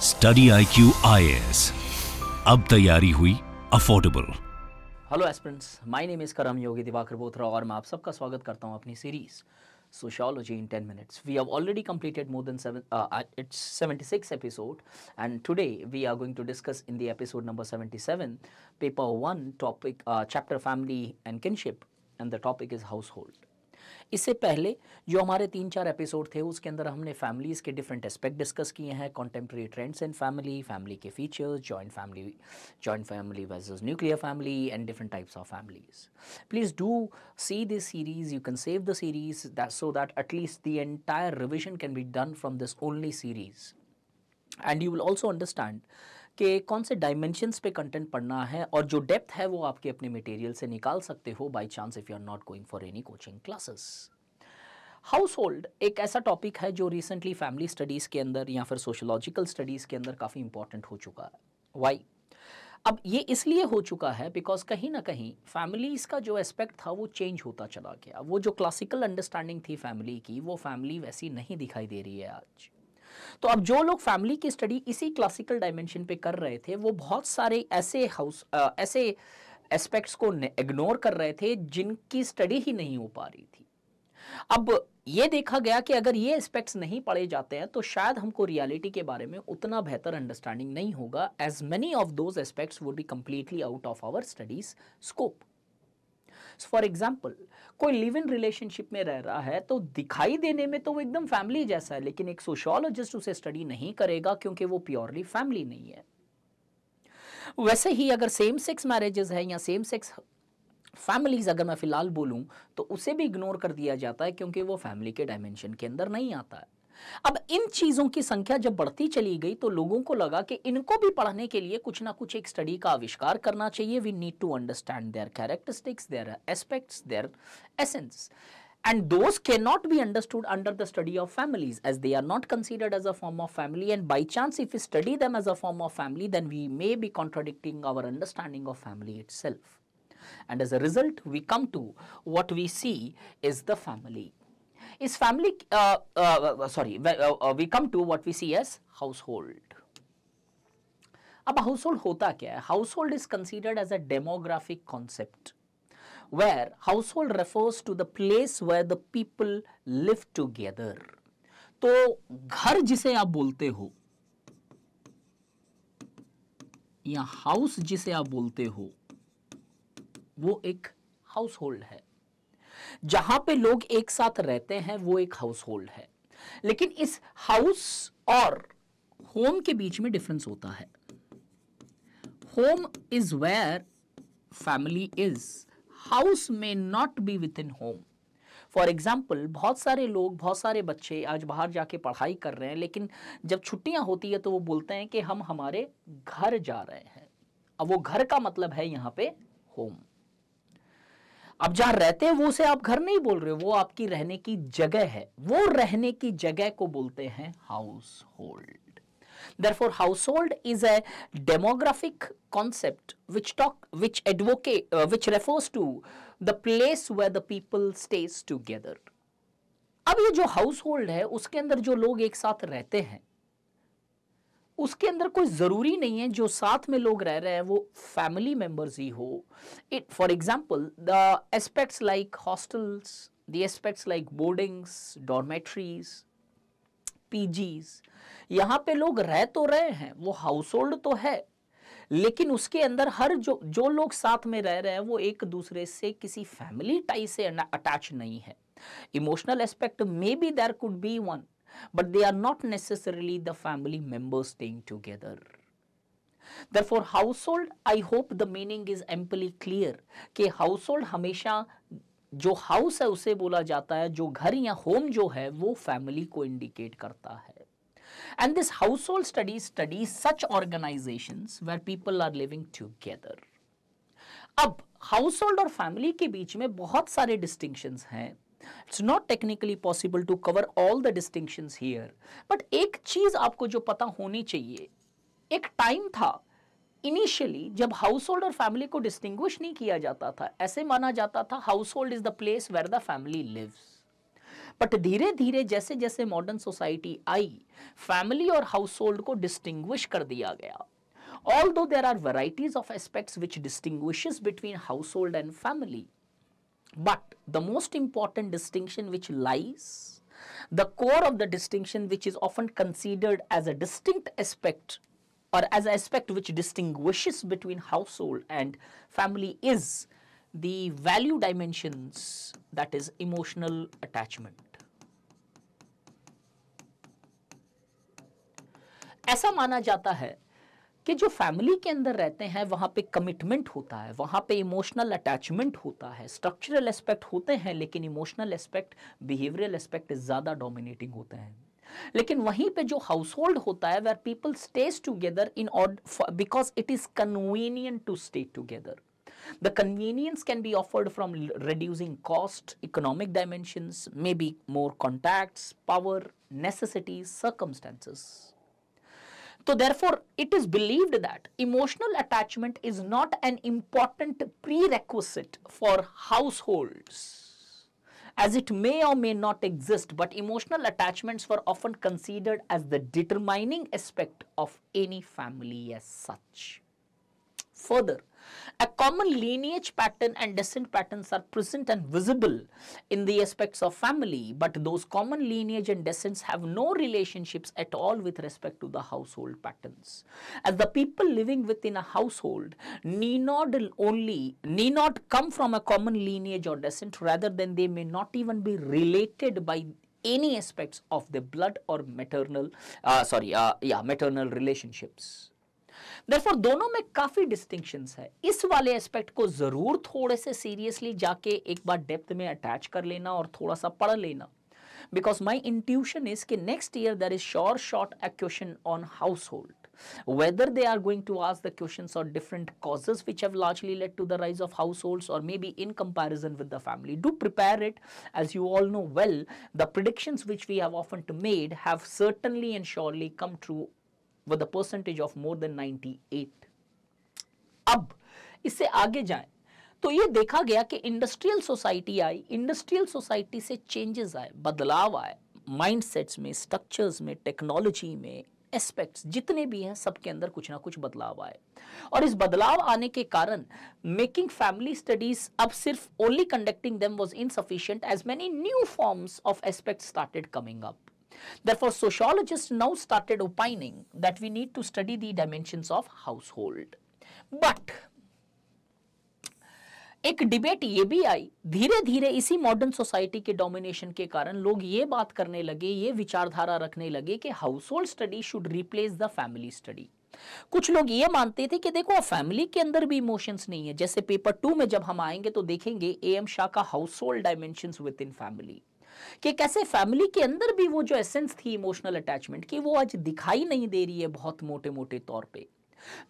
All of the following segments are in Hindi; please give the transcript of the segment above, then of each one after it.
स्टडी IQ IAS, अब तैयारी हुई affordable. Hello aspirants, my name is करम योगी दिवाकर बोथरा और मैं आप सबका स्वागत करता हूं अपनी series Sociology in 10 minutes. We have already completed more than its 76 episode, and today we are going to discuss in the episode number 77, paper 1 topic, chapter family and kinship, and the topic is household. इससे पहले जो हमारे 3-4 एपिसोड थे उसके अंदर हमने फैमिलीज़ के डिफरेंट एस्पेक्ट डिस्कस किए हैं, contemporary trends in family, family के features, joint family versus nuclear family and different types of families. Please do see this series. You can save the series so that at least the entire revision can be done from this only series, and you will also understand कि कौन से डायमेंशंस पे कंटेंट पढ़ना है और जो डेप्थ है वो आपके अपने मटेरियल से निकाल सकते हो by chance if you are not going for any coaching classes. Household एक ऐसा टॉपिक है जो रिसेंटली फैमिली स्टडीज़ के अंदर या फिर सोशोलॉजिकल स्टडीज़ के अंदर काफ़ी इंपॉर्टेंट हो चुका है. वाई? अब ये इसलिए हो चुका है बिकॉज कहीं ना कहीं फैमिलीज़ का जो एस्पेक्ट था वो चेंज होता चला गया. वो जो क्लासिकल अंडरस्टैंडिंग थी फैमिली की, वो फैमिली वैसी नहीं दिखाई दे रही है आज. तो अब जो लोग फैमिली की स्टडी इसी क्लासिकल डायमेंशन पे कर रहे थे वो बहुत सारे ऐसे एस्पेक्ट्स को इग्नोर कर रहे थे जिनकी स्टडी ही नहीं हो पा रही थी. अब ये देखा गया कि अगर ये एस्पेक्ट्स नहीं पढ़े जाते हैं तो शायद हमको रियलिटी के बारे में उतना बेहतर अंडरस्टैंडिंग नहीं होगा, as many of those aspects would be completely out of our studies scope. For example, कोई लिव इन रिलेशनशिप में रह रहा है तो दिखाई देने में तो वो एकदम फैमिली जैसा है, लेकिन एक सोशियोलॉजिस्ट उसे स्टडी नहीं करेगा क्योंकि वो प्योरली फैमिली नहीं है. वैसे ही अगर सेम सेक्स मैरिजेस है या सेम सेक्स फैमिलीज अगर मैं फिलहाल बोलूं तो उसे भी इग्नोर कर दिया जाता है क्योंकि वो फैमिली के डायमेंशन के अंदर नहीं आता है. अब इन चीज़ों की संख्या जब बढ़ती चली गई तो लोगों को लगा कि इनको भी पढ़ने के लिए कुछ ना कुछ एक स्टडी का आविष्कार करना चाहिए. We need to understand their characteristics, their aspects, their essence, and those cannot be understood under the study of families as they are not considered as a form of family, and by chance if we study them as a form of family then we may be contradicting our understanding of family itself, and as a result we come to what we see is the family. Is family we come to what we see as household. अब household होता क्या है? Household is considered as a demographic concept where household refers to the place where the people live together. तो घर जिसे आप बोलते हो या हाउस जिसे आप बोलते हो वो एक हाउसहोल्ड है. जहां पे लोग एक साथ रहते हैं वो एक हाउस होल्ड है. लेकिन इस हाउस और होम के बीच में डिफरेंस होता है. Home is where family is. House में not be within home. For example, बहुत सारे लोग, बहुत सारे बच्चे आज बाहर जाके पढ़ाई कर रहे हैं, लेकिन जब छुट्टियां होती है तो वो बोलते हैं कि हम हमारे घर जा रहे हैं. अब वो घर का मतलब है यहाँ पे होम. अब जहां रहते हैं वो से आप घर नहीं बोल रहे हो, वो आपकी रहने की जगह है. वो रहने की जगह को बोलते हैं house hold. Therefore, household is a demographic concept which refers to the place where the people stays together. अब ये जो household है उसके अंदर जो लोग एक साथ रहते हैं उसके अंदर कोई जरूरी नहीं है जो साथ में लोग रह रहे हैं वो फैमिली मेंबर्स ही हो. It for example the aspects like hostels, the aspects like boardings, dormitories, PGs, यहाँ पे लोग रह तो रहे हैं, वो हाउस होल्ड तो है, लेकिन उसके अंदर हर जो लोग साथ में रह रहे हैं वो एक दूसरे से किसी फैमिली टाई से अटैच नहीं है. Emotional aspect may be there could be one, but they are not necessarily the family members staying together. Therefore, household, I hope the meaning is amply clear कि household हमेशा जो हाउस है उसे बोला जाता है, जो घर या होम जो है वो फैमिली को इंडिकेट करता है. And this household studies such organizations where people are living together. अब household और family के बीच में बहुत सारे distinctions हैं. It's not technically possible to cover all the distinctions here, but एक चीज आपको जो पता होनी चाहिए, एक टाइम था इनिशियली जब हाउसहोल्ड और फैमिली को डिस्टिंग्विश नहीं किया जाता था. ऐसे माना जाता था household is the place where the family lives. But धीरे धीरे जैसे जैसे मॉडर्न सोसाइटी आई, फैमिली और हाउस होल्ड को डिस्टिंग्विश कर दिया गया. Although there are varieties of aspects which distinguishes between household and family, but the most important distinction which lies, the core of the distinction which is often considered as a distinct aspect or as an aspect which distinguishes between household and family is the value dimensions, that is emotional attachment. ऐसा माना जाता है कि जो फैमिली के अंदर रहते हैं वहाँ पे कमिटमेंट होता है, वहाँ पे इमोशनल अटैचमेंट होता है, स्ट्रक्चरल एस्पेक्ट होते हैं, लेकिन इमोशनल एस्पेक्ट, बिहेवियरल एस्पेक्ट ज़्यादा डोमिनेटिंग होते हैं. लेकिन वहीं पे जो हाउस होल्ड होता है, where people stays together in order because it is convenient to stay together. The convenience can be offered from reducing cost, economic dimensions, maybe more contacts, power, necessities, circumstances. So therefore, it is believed that emotional attachment is not an important prerequisite for households, as it may or may not exist, but emotional attachments were often considered as the determining aspect of any family as such. Further, a common lineage pattern and descent patterns are present and visible in the aspects of family, but those common lineage and descents have no relationships at all with respect to the household patterns, as the people living within a household need not come from a common lineage or descent, rather than they may not even be related by any aspects of the blood or maternal relationships. Therefore, दोनों में काफी डिस्टिंक्शंस है. इस वाले एस्पेक्ट को जरूर थोड़े से सीरियसली जाके एक बार डेप्थ में अटैच कर लेना और थोड़ा सा पढ़ लेना, बिकॉज माई इंट्यूशन इज कि next year there is short a question on household, whether they are going to ask the questions on different causes which have largely led to the rise of households, or maybe in comparison with the family. Do prepare it. As you all know well, the predictions which we have often made have certainly and surely come true with a percentage of more than 98. अब इससे आगे जाएं तो ये देखा गया कि industrial society I, industrial society से चेंजेस आए, बदलाव आए, माइंडसेट्स में, स्ट्रक्चर्स में, टेक्नोलॉजी में, एस्पेक्ट्स जितने भी हैं सबके अंदर कुछ ना कुछ बदलाव आए. और इस बदलाव आने के कारण मेकिंग फैमिली स्टडीज अब सिर्फ only conducting them was insufficient, as many new forms of aspects started coming up. Therefore, sociologists now started opining that we need to study the dimensions of household. But एक डिबेट ये भी आई, धीरे धीरे इसी मॉडर्न सोसाइटी के डोमिनेशन के कारण लोग ये बात करने लगे, ये विचारधारा रखने लगे कि household study should replace the family study. कुछ लोग ये मानते थे कि देखो फैमिली के अंदर भी इमोशंस नहीं है. जैसे पेपर 2 में जब हम आएंगे तो देखेंगे AM शाह का household dimensions with in family, कि कैसे फैमिली के अंदर भी वो जो एसेंस थी इमोशनल अटैचमेंट की वो आज दिखाई नहीं दे रही है बहुत मोटे मोटे तौर पे.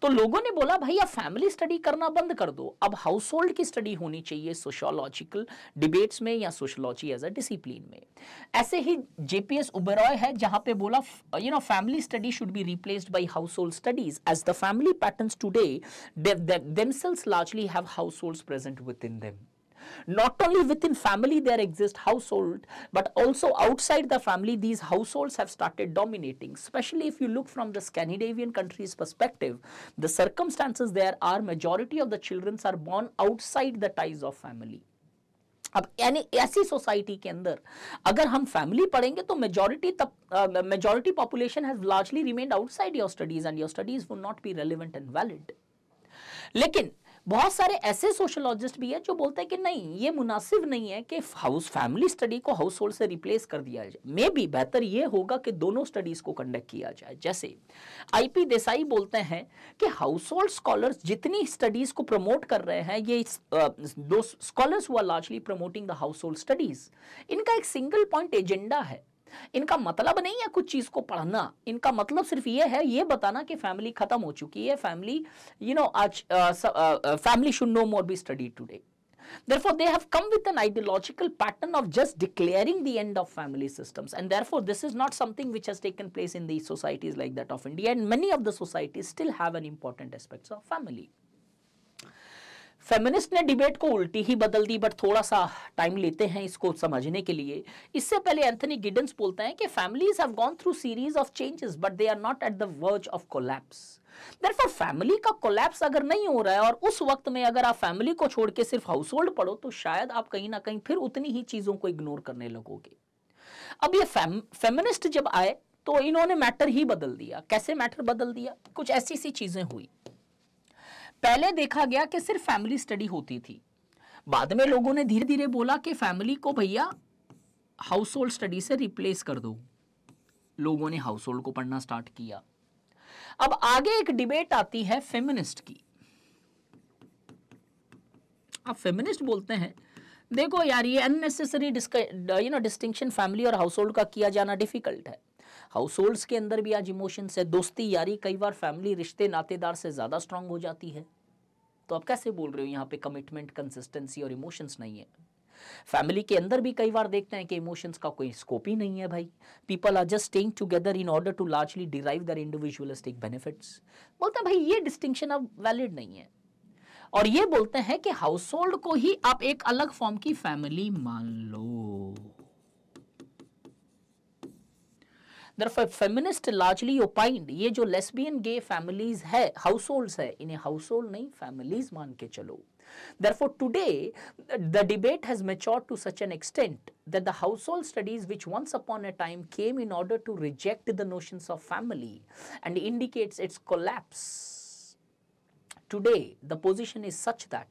तो लोगों ने बोला भाई अब फैमिली स्टडी करना बंद कर दो, अब हाउस होल्ड की स्टडी होनी चाहिए सोशियोलॉजिकल डिबेट्स में या सोशियोलॉजी एज अ डिसिप्लिन में. ऐसे ही JPS ओबेरॉय है जहां पे बोला family study should be replaced by household studies, as the family patterns today themselves largely have households present within them. Not only within family there exist household, but also outside the family these households have started dominating. Especially if you look from the Scandinavian countries perspective, the circumstances there are majority of the children are born outside the ties of family. अब यानी ऐसी सोसाइटी के अंदर अगर हम फैमिली पढ़ेंगे तो majority population has largely remained outside your studies and your studies would not be relevant and valid. लेकिन बहुत सारे ऐसे सोशोलॉजिस्ट भी है जो बोलते हैं कि नहीं, ये मुनासिब नहीं है कि फैमिली स्टडी को हाउस होल्ड से रिप्लेस कर दिया जाए. मे बी बेहतर ये होगा कि दोनों स्टडीज को कंडक्ट किया जाए. जैसे IP देसाई बोलते हैं कि हाउस होल्ड स्कॉलर्स जितनी स्टडीज को प्रमोट कर रहे हैं, ये दो स्कॉलर्स हुआ largely promoting the house hold studies, इनका एक सिंगल पॉइंट एजेंडा है. इनका मतलब नहीं है कुछ चीज को पढ़ना, इनका मतलब सिर्फ ये है ये बताना कि फैमिली खत्म हो चुकी है, फैमिली आज family should know more be studied today. Therefore, they have come with an ideological pattern of just declaring the end of family systems, and therefore this is not something which has taken place in the societies like that of India, and many of the societies still have an important aspects of family. Feminist ने डिबेट को उल्टी ही बदल दी, बट थोड़ा सा टाइम लेते हैं इसको समझने के लिए। इससे पहले एंथनी गिडेंस बोलते हैं कि families have gone through series of changes but they are not at the verge of collapse. Therefore family का कोलैप्स अगर नहीं हो रहा है और उस वक्त में अगर आप फैमिली को छोड़ के सिर्फ हाउस होल्ड पढ़ो तो शायद आप कहीं ना कहीं फिर उतनी ही चीजों को इग्नोर करने लगोगे। अब ये फेमिनिस्ट जब आए तो इन्होंने मैटर ही बदल दिया। कैसे मैटर बदल दिया? कुछ ऐसी सी चीजें हुई। पहले देखा गया कि सिर्फ फैमिली स्टडी होती थी, बाद में लोगों ने धीरे धीरे बोला कि फैमिली को भैया हाउस होल्ड स्टडी से रिप्लेस कर दो। लोगों ने हाउस होल्ड को पढ़ना स्टार्ट किया। अब आगे एक डिबेट आती है फेमिनिस्ट की। अब फेमिनिस्ट बोलते हैं देखो यार ये अननेसेसरी डिस्टिंक्शन फैमिली और हाउस होल्ड का किया जाना डिफिकल्ट है। हाउस होल्ड्स के अंदर भी आज इमोशंस है, दोस्ती यारी कई बार फैमिली रिश्ते नातेदार से ज़्यादा स्ट्रांग हो जाती है। तो आप कैसे बोल रहे हो यहाँ पे कमिटमेंट, कंसिस्टेंसी और इमोशंस नहीं है? फैमिली के अंदर भी कई बार देखते हैं कि इमोशंस का कोई स्कोप ही नहीं है भाई। People are just staying together in order to largely derive their individualistic benefits. बोलते हैं भाई ये डिस्टिंक्शन अब वैलिड नहीं है। और ये बोलते हैं कि हाउस होल्ड को ही आप एक अलग फॉर्म की फैमिली मान लो। Therefore, feminist largely opined ये जो लेस्बियन गे फैमिलीज है, हाउस होल्ड्स है, इन्हें हाउस होल्ड नहीं फैमिलीज मान के चलो। Therefore, today the debate has matured to such an extent that the household studies which once upon a time came in order to reject the notions of family and indicates its collapse. Today, the position is such that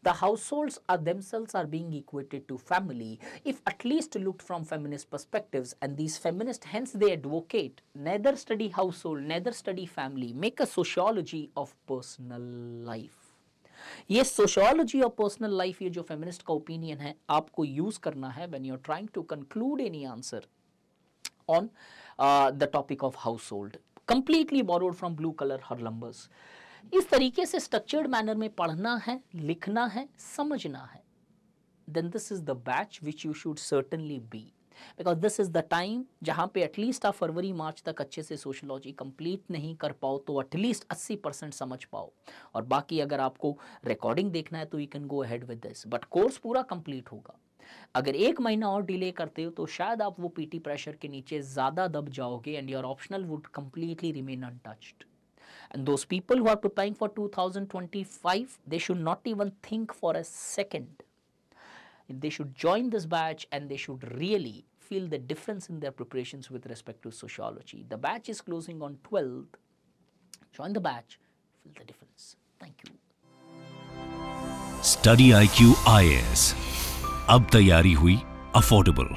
the households are themselves are being equated to family, if at least looked from feminist perspectives, and these feminists hence they advocate neither study household, neither study family, make a sociology of personal life. ये sociology of personal life ये जो feminist का opinion है आपको use करना है when you are trying to conclude any answer on the topic of household, completely borrowed from Blue Collar Harlumbers. इस तरीके से स्ट्रक्चर्ड मैनर में पढ़ना है, लिखना है, समझना है, then this is the batch which you should certainly be, because this is the time जहाँ पे एटलीस्ट आप फरवरी मार्च तक अच्छे से सोशलॉजी कंप्लीट नहीं कर पाओ तो एटलीस्ट 80% समझ पाओ, और बाकी अगर आपको रिकॉर्डिंग देखना है तो you can go ahead with this, but course पूरा कंप्लीट होगा। अगर 1 महीना और डिले करते हो तो शायद आप वो पीटी प्रेशर के नीचे ज़्यादा दब जाओगे and your optional would completely remain untouched. And those people who are preparing for 2025, they should not even think for a second. They should join this batch and they should really feel the difference in their preparations with respect to sociology. The batch is closing on 12th. Join the batch, feel the difference. Thank you. Study IQ IAS. अब तैयारी हुई अफोर्डेबल।